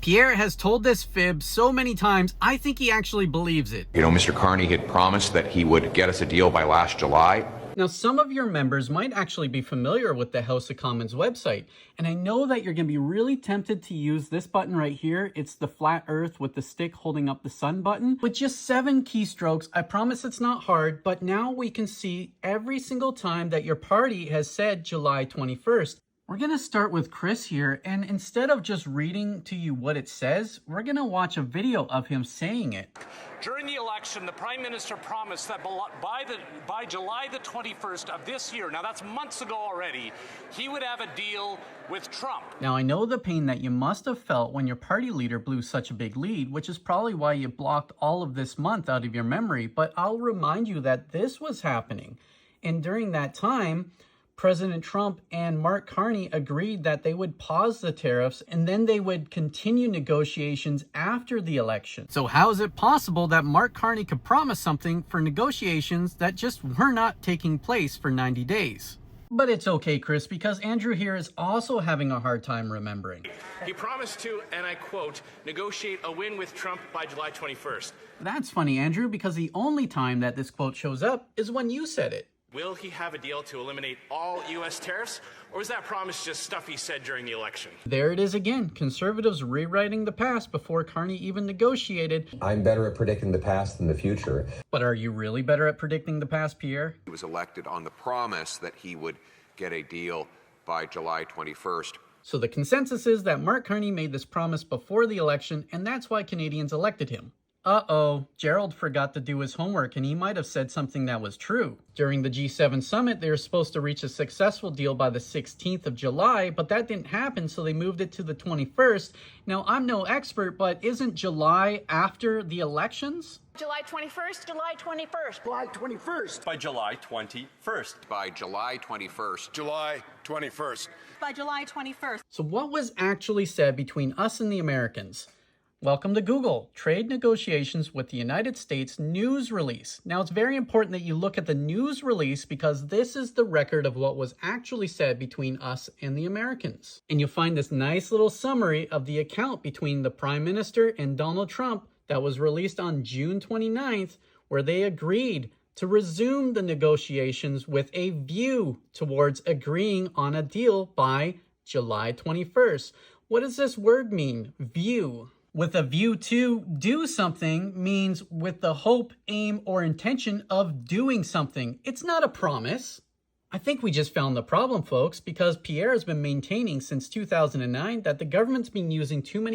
Pierre has told this fib so many times, I think he actually believes it. You know, Mr. Carney had promised that he would get us a deal by last July. Now, some of your members might actually be familiar with the House of Commons website, and I know that you're going to be really tempted to use this button right here. It's the flat earth with the stick holding up the sun button. With just 7 keystrokes, I promise it's not hard, but now we can see every single time that your party has said July 21st. We're going to start with Chris here, and instead of just reading to you what it says, we're going to watch a video of him saying it. During the election, the Prime Minister promised that by July the 21st of this year, now that's months ago already, he would have a deal with Trump. Now, I know the pain that you must have felt when your party leader blew such a big lead, which is probably why you blocked all of this month out of your memory, but I'll remind you that this was happening. And during that time, President Trump and Mark Carney agreed that they would pause the tariffs and then they would continue negotiations after the election. So how is it possible that Mark Carney could promise something for negotiations that just were not taking place for 90 days? But it's okay, Chris, because Andrew here is also having a hard time remembering. He promised to, and I quote, negotiate a win with Trump by July 21st. That's funny, Andrew, because the only time that this quote shows up is when you said it. Will he have a deal to eliminate all U.S. tariffs, or is that promise just stuff he said during the election? There it is again. Conservatives rewriting the past before Carney even negotiated. I'm better at predicting the past than the future. But are you really better at predicting the past, Pierre? He was elected on the promise that he would get a deal by July 21st. So the consensus is that Mark Carney made this promise before the election, and that's why Canadians elected him. Uh-oh, Gerald forgot to do his homework, and he might have said something that was true. During the G7 summit, they were supposed to reach a successful deal by the 16th of July, but that didn't happen, so they moved it to the 21st. Now, I'm no expert, but isn't July after the elections? July 21st, July 21st. July 21st. By July 21st. By July 21st. July 21st. By July 21st. So what was actually said between us and the Americans? Welcome to Google, Trade Negotiations with the United States News Release. Now, it's very important that you look at the news release because this is the record of what was actually said between us and the Americans. And you'll find this nice little summary of the account between the Prime Minister and Donald Trump that was released on June 29th, where they agreed to resume the negotiations with a view towards agreeing on a deal by July 21st. What does this word mean? View. With a view to do something means with the hope, aim, or intention of doing something. It's not a promise. I think we just found the problem, folks, because Pierre has been maintaining since 2009 that the government's been using too many